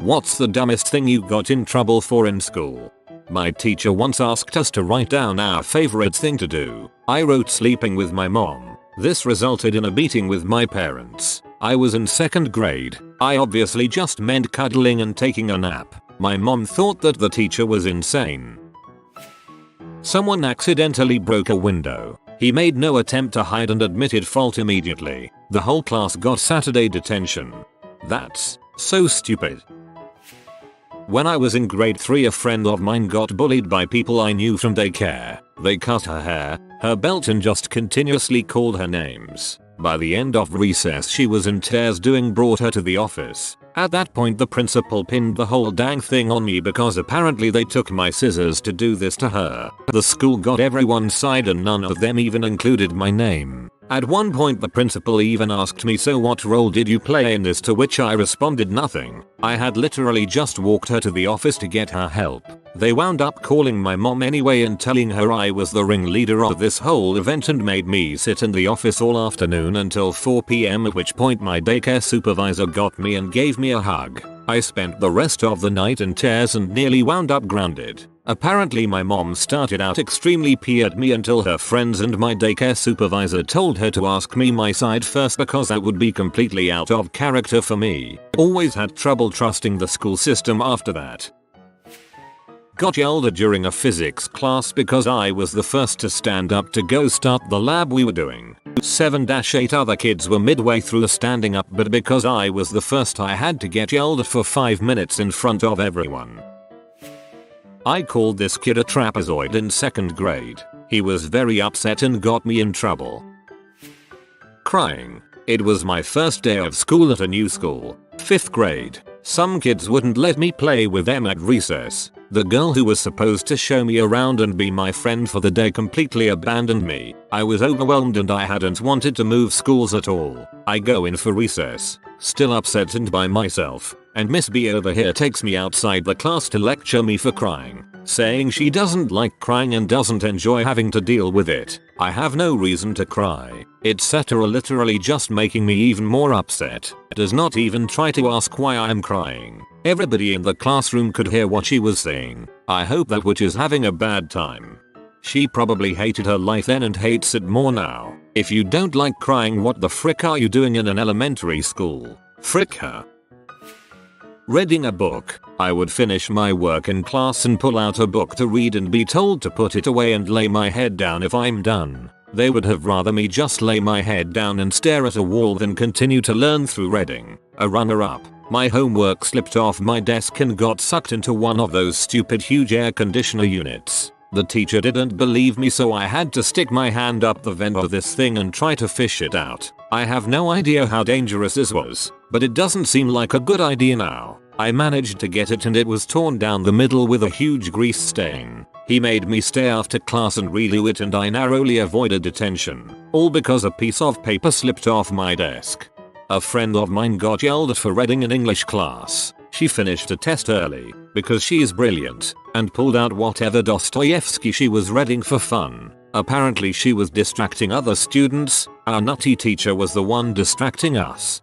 What's the dumbest thing you got in trouble for in school? My teacher once asked us to write down our favorite thing to do. I wrote sleeping with my mom. This resulted in a beating with my parents. I was in 2nd grade. I obviously just meant cuddling and taking a nap. My mom thought that the teacher was insane. Someone accidentally broke a window. He made no attempt to hide and admitted fault immediately. The whole class got Saturday detention. That's so stupid. When I was in grade 3, a friend of mine got bullied by people I knew from daycare. They cut her hair, her belt, and just continuously called her names. By the end of recess she was in tears. Brought her to the office. At that point the principal pinned the whole dang thing on me because apparently they took my scissors to do this to her. The school got everyone's side and none of them even included my name. At one point the principal even asked me, "So what role did you play in this?" To which I responded, "Nothing. I had literally just walked her to the office to get her help." They wound up calling my mom anyway and telling her I was the ringleader of this whole event and made me sit in the office all afternoon until 4 p.m, at which point my daycare supervisor got me and gave me a hug. I spent the rest of the night in tears and nearly wound up grounded. Apparently my mom started out extremely pissed at me until her friends and my daycare supervisor told her to ask me my side first because that would be completely out of character for me. Always had trouble trusting the school system after that. Got yelled at during a physics class because I was the first to stand up to go start the lab we were doing. 7-8 other kids were midway through standing up, but because I was the first I had to get yelled at for 5 minutes in front of everyone. I called this kid a trapezoid in 2nd grade. He was very upset and got me in trouble. Crying. It was my first day of school at a new school. 5th grade. Some kids wouldn't let me play with them at recess. The girl who was supposed to show me around and be my friend for the day completely abandoned me. I was overwhelmed and I hadn't wanted to move schools at all. I go in for recess, still upset and by myself, and Miss B over here takes me outside the class to lecture me for crying, saying she doesn't like crying and doesn't enjoy having to deal with it. I have no reason to cry, etc. Literally just making me even more upset. Does not even try to ask why I am crying. Everybody in the classroom could hear what she was saying. I hope that witch is having a bad time. She probably hated her life then and hates it more now. If you don't like crying, what the frick are you doing in an elementary school? Frick her. Reading a book. I would finish my work in class and pull out a book to read and be told to put it away and lay my head down if I'm done. They would have rather me just lay my head down and stare at a wall than continue to learn through reading. A runner-up. My homework slipped off my desk and got sucked into one of those stupid huge air conditioner units. The teacher didn't believe me, so I had to stick my hand up the vent of this thing and try to fish it out. I have no idea how dangerous this was, but it doesn't seem like a good idea now. I managed to get it and it was torn down the middle with a huge grease stain. He made me stay after class and redo it and I narrowly avoided detention. All because a piece of paper slipped off my desk. A friend of mine got yelled at for reading in English class. She finished a test early because she is brilliant and pulled out whatever Dostoevsky she was reading for fun. Apparently she was distracting other students. Our nutty teacher was the one distracting us.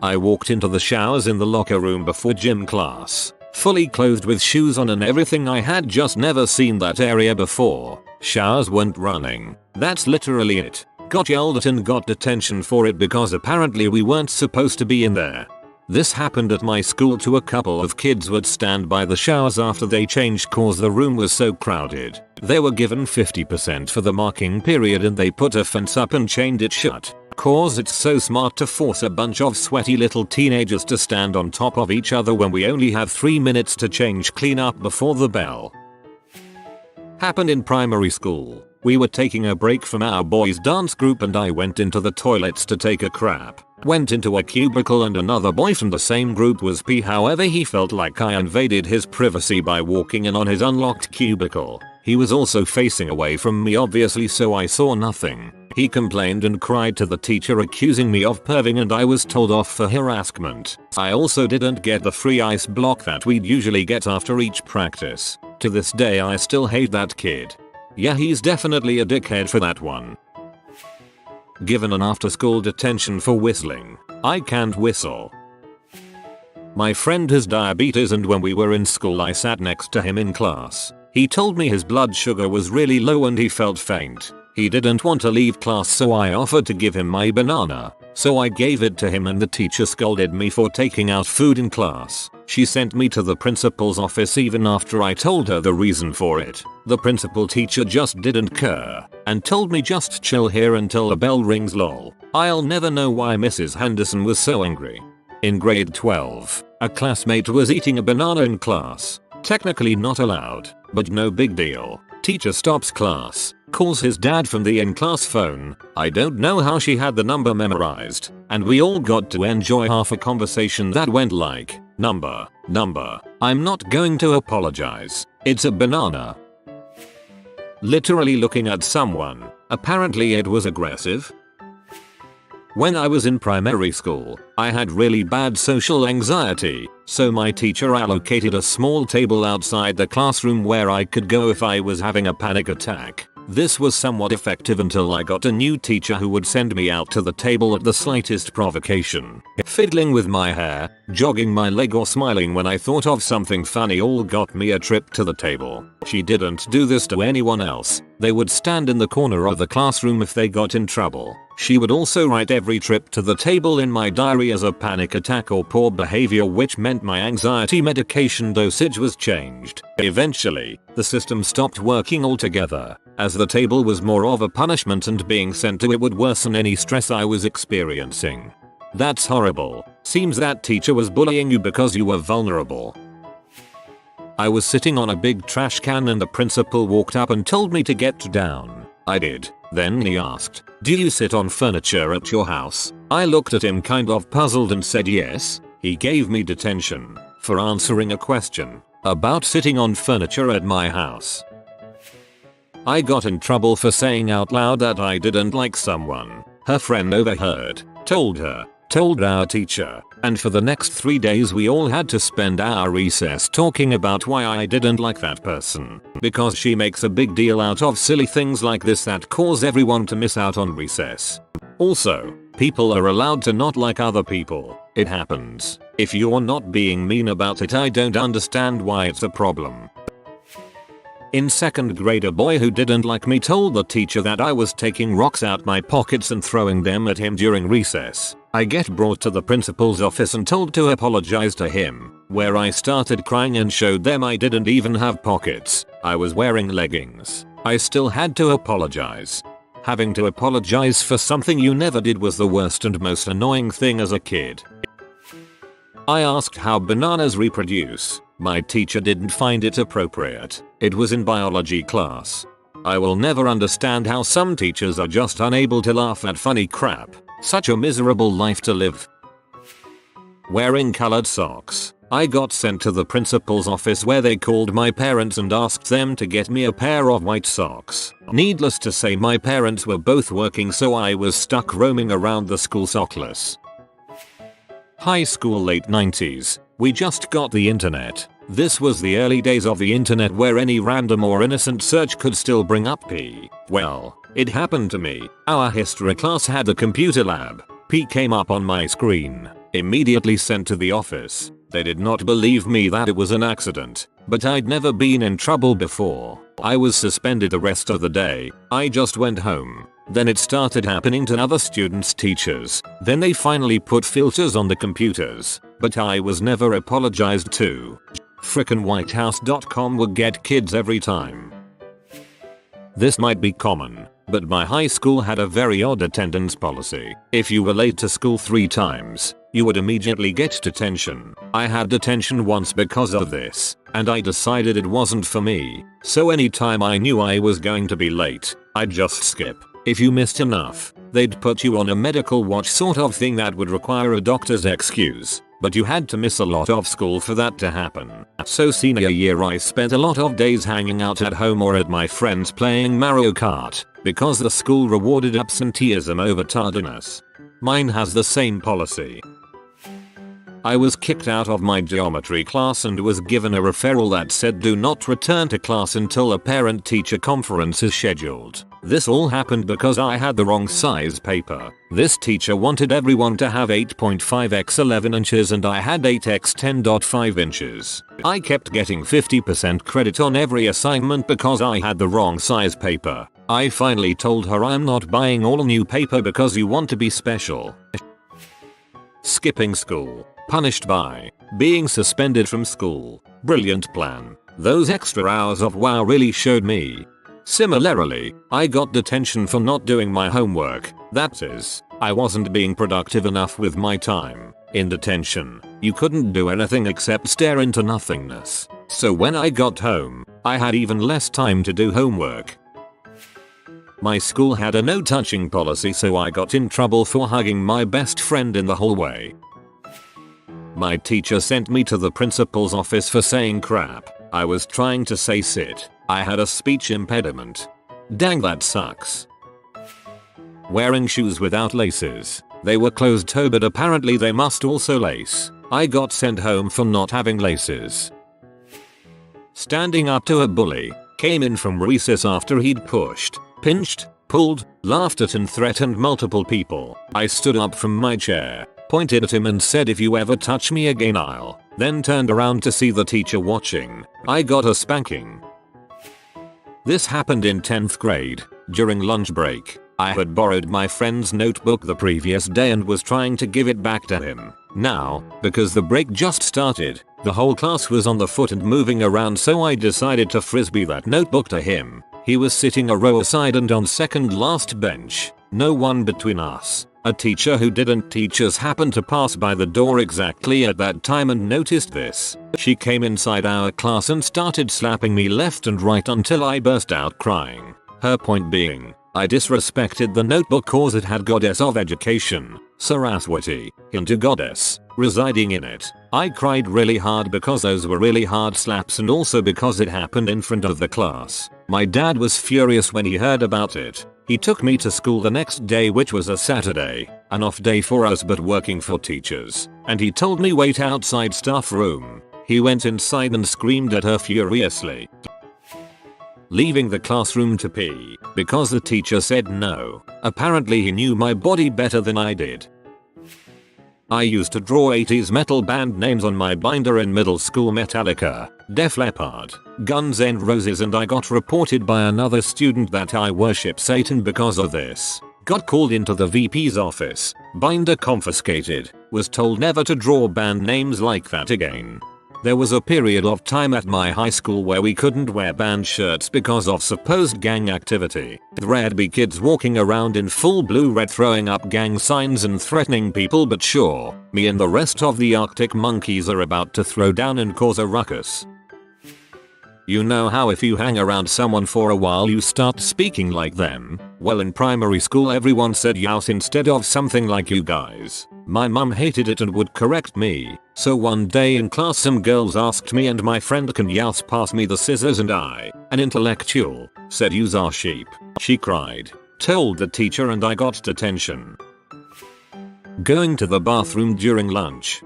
I walked into the showers in the locker room before gym class, fully clothed with shoes on and everything. I had just never seen that area before. Showers weren't running. That's literally it. Got yelled at and got detention for it because apparently we weren't supposed to be in there. This happened at my school too. A couple of kids would stand by the showers after they changed cause the room was so crowded. They were given 50% for the marking period and they put a fence up and chained it shut. Cause it's so smart to force a bunch of sweaty little teenagers to stand on top of each other when we only have 3 minutes to change clean up before the bell. Happened in primary school. We were taking a break from our boys dance group and I went into the toilets to take a crap. Went into a cubicle and another boy from the same group was pee. However, he felt like I invaded his privacy by walking in on his unlocked cubicle. He was also facing away from me obviously, so I saw nothing. He complained and cried to the teacher accusing me of perving and I was told off for harassment. I also didn't get the free ice block that we'd usually get after each practice. To this day I still hate that kid. Yeah, he's definitely a dickhead for that one. Given an after-school detention for whistling. I can't whistle. My friend has diabetes, and when we were in school I sat next to him in class. He told me his blood sugar was really low and he felt faint. He didn't want to leave class, so I offered to give him my banana. So I gave it to him and the teacher scolded me for taking out food in class. She sent me to the principal's office even after I told her the reason for it. The principal teacher just didn't care and told me just chill here until the bell rings, lol. I'll never know why Mrs. Henderson was so angry. In grade 12, a classmate was eating a banana in class. Technically not allowed, but no big deal. Teacher stops class, calls his dad from the in-class phone. I don't know how she had the number memorized, and we all got to enjoy half a conversation that went like, number, I'm not going to apologize. It's a banana. Literally looking at someone. Apparently it was aggressive. When I was in primary school, I had really bad social anxiety, so my teacher allocated a small table outside the classroom where I could go if I was having a panic attack. This was somewhat effective until I got a new teacher who would send me out to the table at the slightest provocation. Fiddling with my hair, jogging my leg, or smiling when I thought of something funny all got me a trip to the table. She didn't do this to anyone else. They would stand in the corner of the classroom if they got in trouble. She would also write every trip to the table in my diary as a panic attack or poor behavior, which meant my anxiety medication dosage was changed. Eventually, the system stopped working altogether, as the table was more of a punishment and being sent to it would worsen any stress I was experiencing. That's horrible. Seems that teacher was bullying you because you were vulnerable. I was sitting on a big trash can and the principal walked up and told me to get down. I did. Then he asked, "Do you sit on furniture at your house?" I looked at him kind of puzzled and said yes. He gave me detention for answering a question about sitting on furniture at my house. I got in trouble for saying out loud that I didn't like someone. Her friend overheard, told our teacher, and for the next 3 days we all had to spend our recess talking about why I didn't like that person, because she makes a big deal out of silly things like this that cause everyone to miss out on recess. Also, people are allowed to not like other people. It happens. If you're not being mean about it, I don't understand why it's a problem. In 2nd grade, a boy who didn't like me told the teacher that I was taking rocks out my pockets and throwing them at him during recess. I get brought to the principal's office and told to apologize to him, where I started crying and showed them I didn't even have pockets. I was wearing leggings. I still had to apologize. Having to apologize for something you never did was the worst and most annoying thing as a kid. I asked how bananas reproduce. My teacher didn't find it appropriate. It was in biology class. I will never understand how some teachers are just unable to laugh at funny crap. Such a miserable life to live. Wearing colored socks. I got sent to the principal's office where they called my parents and asked them to get me a pair of white socks. Needless to say, my parents were both working, so I was stuck roaming around the school sockless. High school, late 90s. We just got the internet. This was the early days of the internet where any random or innocent search could still bring up P. Well, it happened to me. Our history class had a computer lab. P came up on my screen. Immediately sent to the office. They did not believe me that it was an accident, but I'd never been in trouble before. I was suspended the rest of the day. I just went home. Then it started happening to other students' teachers. Then they finally put filters on the computers, but I was never apologized to. Frickin' whitehouse.com would get kids every time. This might be common, but my high school had a very odd attendance policy. If you were late to school 3 times, you would immediately get detention. I had detention once because of this, and I decided it wasn't for me. So anytime I knew I was going to be late, I'd just skip. If you missed enough, they'd put you on a medical watch sort of thing that would require a doctor's excuse. But you had to miss a lot of school for that to happen. So senior year I spent a lot of days hanging out at home or at my friends playing Mario Kart, because the school rewarded absenteeism over tardiness. Mine has the same policy. I was kicked out of my geometry class and was given a referral that said do not return to class until a parent-teacher conference is scheduled. This all happened because I had the wrong size paper. This teacher wanted everyone to have 8.5 x 11 inches and I had 8 x 10.5 inches. I kept getting 50% credit on every assignment because I had the wrong size paper. I finally told her I'm not buying all new paper because you want to be special. Skipping school. Punished by being suspended from school. Brilliant plan. Those extra hours of wow really showed me. Similarly, I got detention for not doing my homework. That is, I wasn't being productive enough with my time. In detention, you couldn't do anything except stare into nothingness. So when I got home, I had even less time to do homework. My school had a no touching policy, so I got in trouble for hugging my best friend in the hallway. My teacher sent me to the principal's office for saying crap. I was trying to say sit. I had a speech impediment. Dang, that sucks. Wearing shoes without laces. They were closed toe but apparently they must also lace. I got sent home for not having laces. Standing up to a bully. Came in from recess after he'd pushed, pinched, pulled, laughed at and threatened multiple people. I stood up from my chair, pointed at him and said, if you ever touch me again I'll. Then turned around to see the teacher watching. I got a spanking. This happened in 10th grade, during lunch break. I had borrowed my friend's notebook the previous day and was trying to give it back to him. Now, because the break just started, the whole class was on the foot and moving around, so I decided to frisbee that notebook to him. He was sitting a row aside and on second last bench. No one between us. A teacher who didn't teach us happened to pass by the door exactly at that time and noticed this. She came inside our class and started slapping me left and right until I burst out crying. Her point being, I disrespected the notebook cause it had Goddess of Education, Saraswati, Hindu goddess, residing in it. I cried really hard because those were really hard slaps and also because it happened in front of the class. My dad was furious when he heard about it. He took me to school the next day, which was a Saturday, an off day for us but working for teachers, and he told me wait outside staff room. He went inside and screamed at her furiously. Leaving the classroom to pee, because the teacher said no. Apparently he knew my body better than I did. I used to draw 80s metal band names on my binder in middle school: Metallica, Def Leppard, Guns N' Roses, and I got reported by another student that I worship Satan because of this. Got called into the VP's office, binder confiscated, was told never to draw band names like that again. There was a period of time at my high school where we couldn't wear band shirts because of supposed gang activity. There'd be kids walking around in full blue-red throwing up gang signs and threatening people, but sure, me and the rest of the Arctic Monkeys are about to throw down and cause a ruckus. You know how if you hang around someone for a while you start speaking like them? Well, in primary school everyone said youse instead of something like you guys. My mum hated it and would correct me. So one day in class some girls asked me and my friend, can youse pass me the scissors, and I, an intellectual, said use are sheep. She cried, told the teacher, and I got detention. Going to the bathroom during lunch.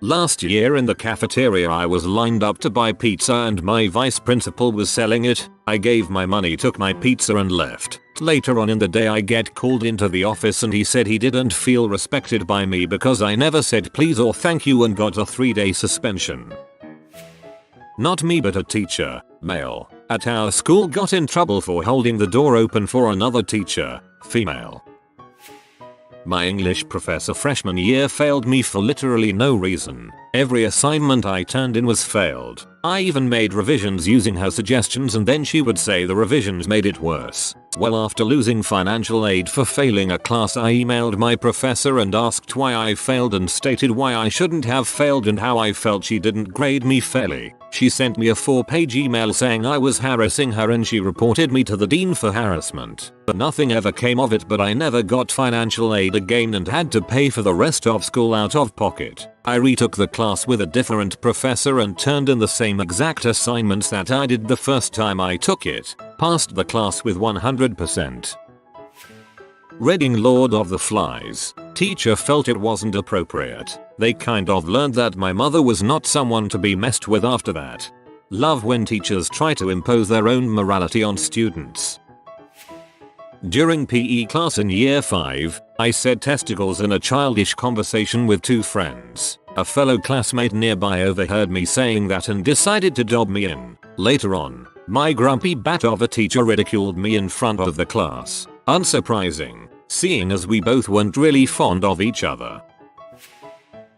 Last year in the cafeteria I was lined up to buy pizza and my vice principal was selling it. I gave my money, took my pizza and left. Later on in the day I get called into the office and he said he didn't feel respected by me because I never said please or thank you, and got a 3-day suspension. Not me but a teacher, male, at our school got in trouble for holding the door open for another teacher, female. My English professor freshman year failed me for literally no reason. Every assignment I turned in was failed. I even made revisions using her suggestions and then she would say the revisions made it worse. Well, after losing financial aid for failing a class, I emailed my professor and asked why I failed and stated why I shouldn't have failed and how I felt she didn't grade me fairly. She sent me a 4-page email saying I was harassing her and she reported me to the dean for harassment. But nothing ever came of it, but I never got financial aid again and had to pay for the rest of school out of pocket. I retook the class with a different professor and turned in the same exact assignments that I did the first time I took it. Passed the class with 100%. Reading Lord of the Flies. Teacher felt it wasn't appropriate. They kind of learned that my mother was not someone to be messed with after that. Love when teachers try to impose their own morality on students. During PE class in year 5, I said testicles in a childish conversation with 2 friends. A fellow classmate nearby overheard me saying that and decided to dob me in. Later on, my grumpy bat of a teacher ridiculed me in front of the class. Unsurprising, seeing as we both weren't really fond of each other.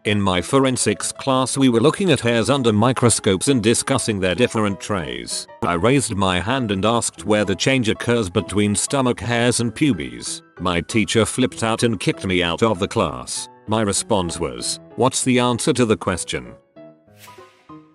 In my forensics class we were looking at hairs under microscopes and discussing their different traits. I raised my hand and asked where the change occurs between stomach hairs and pubes. My teacher flipped out and kicked me out of the class. My response was, "What's the answer to the question?"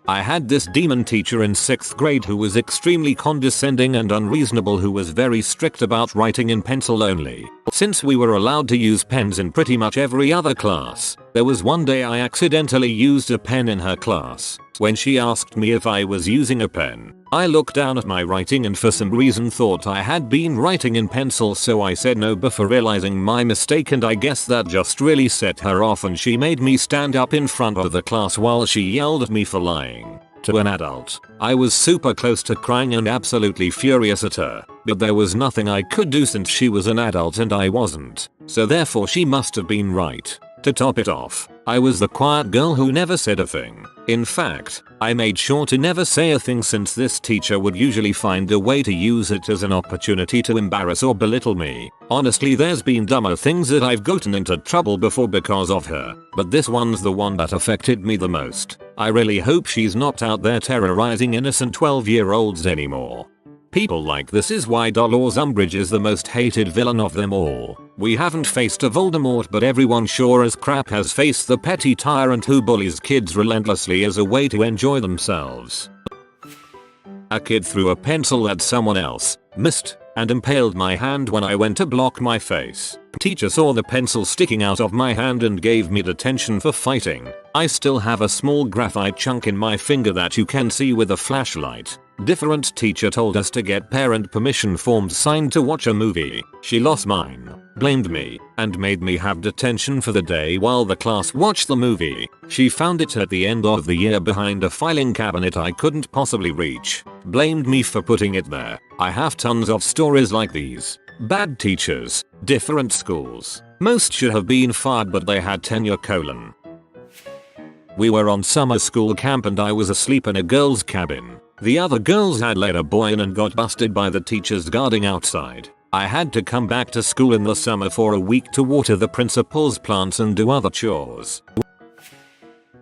I had this demon teacher in 6th grade who was extremely condescending and unreasonable, who was very strict about writing in pencil only. Since we were allowed to use pens in pretty much every other class, there was one day I accidentally used a pen in her class. When she asked me if I was using a pen, I looked down at my writing and for some reason thought I had been writing in pencil, so I said no before realizing my mistake, and I guess that just really set her off and she made me stand up in front of the class while she yelled at me for lying to an adult. I was super close to crying and absolutely furious at her, but there was nothing I could do since she was an adult and I wasn't, so therefore she must have been right. To top it off, I was the quiet girl who never said a thing. In fact, I made sure to never say a thing since this teacher would usually find a way to use it as an opportunity to embarrass or belittle me. Honestly, there's been dumber things that I've gotten into trouble before because of her, but this one's the one that affected me the most. I really hope she's not out there terrorizing innocent 12-year-olds anymore. People like this is why Dolores Umbridge is the most hated villain of them all. We haven't faced a Voldemort, but everyone sure as crap has faced the petty tyrant who bullies kids relentlessly as a way to enjoy themselves. A kid threw a pencil at someone else, missed, and impaled my hand when I went to block my face. Teacher saw the pencil sticking out of my hand and gave me detention for fighting. I still have a small graphite chunk in my finger that you can see with a flashlight. Different teacher told us to get parent permission forms signed to watch a movie. She lost mine, blamed me, and made me have detention for the day while the class watched the movie. She found it at the end of the year behind a filing cabinet I couldn't possibly reach. Blamed me for putting it there. I have tons of stories like these. Bad teachers, different schools. Most should have been fired but they had tenure. We were on summer school camp and I was asleep in a girl's cabin. The other girls had let a boy in and got busted by the teachers guarding outside. I had to come back to school in the summer for a week to water the principal's plants and do other chores.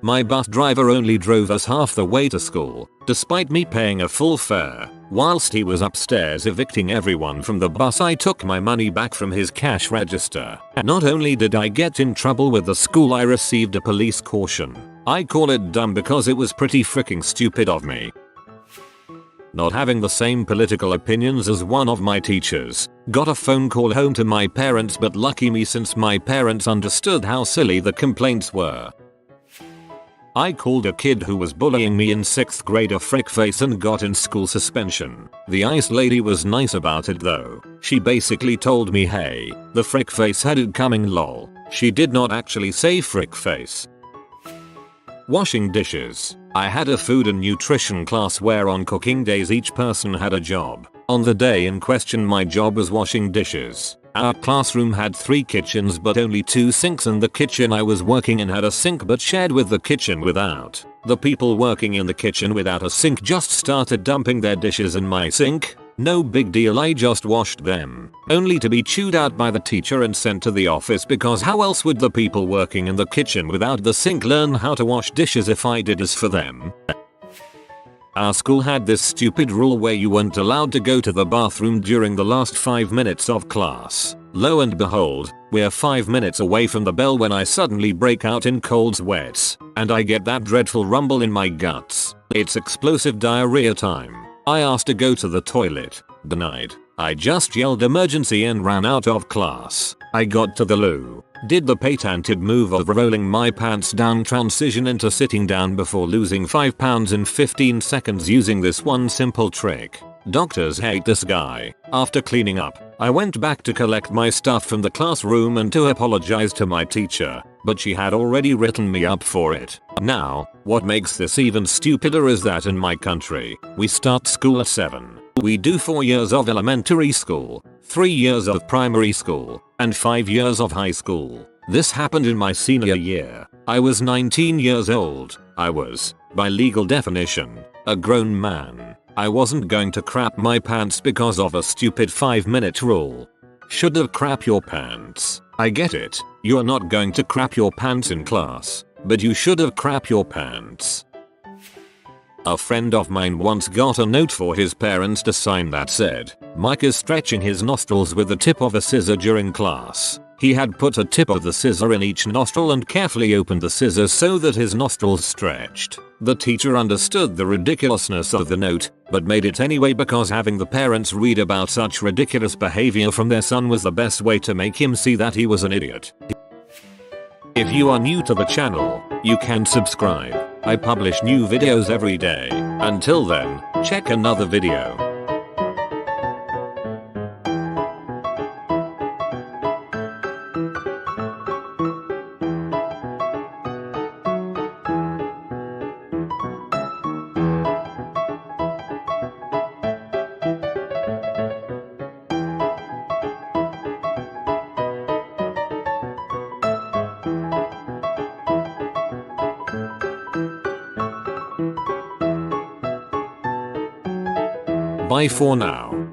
My bus driver only drove us half the way to school, despite me paying a full fare. Whilst he was upstairs evicting everyone from the bus, I took my money back from his cash register. Not only did I get in trouble with the school, I received a police caution. I call it dumb because it was pretty freaking stupid of me. Not having the same political opinions as one of my teachers. Got a phone call home to my parents, but lucky me since my parents understood how silly the complaints were. I called a kid who was bullying me in 6th grade a frickface and got in school suspension. The ice lady was nice about it though. She basically told me, hey, the frickface had it coming lol. She did not actually say frickface. Washing dishes. I had a food and nutrition class where on cooking days each person had a job. On the day in question my job was washing dishes. Our classroom had 3 kitchens but only 2 sinks, and the kitchen I was working in had a sink but shared with the kitchen without. The people working in the kitchen without a sink just started dumping their dishes in my sink. No big deal, I just washed them. Only to be chewed out by the teacher and sent to the office, because how else would the people working in the kitchen without the sink learn how to wash dishes if I did as for them? Our school had this stupid rule where you weren't allowed to go to the bathroom during the last 5 minutes of class. Lo and behold, we're 5 minutes away from the bell when I suddenly break out in cold sweats, and I get that dreadful rumble in my guts. It's explosive diarrhea time. I asked to go to the toilet. Denied. I just yelled emergency and ran out of class. I got to the loo, did the patented move of rolling my pants down transition into sitting down before losing 5 pounds in 15 seconds using this one simple trick. Doctors hate this guy. After cleaning up, I went back to collect my stuff from the classroom and to apologize to my teacher, but she had already written me up for it. Now, what makes this even stupider is that in my country, we start school at 7. We do 4 years of elementary school, 3 years of primary school, and 5 years of high school. This happened in my senior year. I was 19 years old. I was, by legal definition, a grown man. I wasn't going to crap my pants because of a stupid 5-minute rule. Should have crap your pants. I get it. You're not going to crap your pants in class, but you should have crap your pants. A friend of mine once got a note for his parents to sign that said, "Mike is stretching his nostrils with the tip of a scissor during class." He had put a tip of the scissor in each nostril and carefully opened the scissors so that his nostrils stretched. The teacher understood the ridiculousness of the note, but made it anyway because having the parents read about such ridiculous behavior from their son was the best way to make him see that he was an idiot. If you are new to the channel, you can subscribe. I publish new videos every day. Until then, check another video. Bye for now.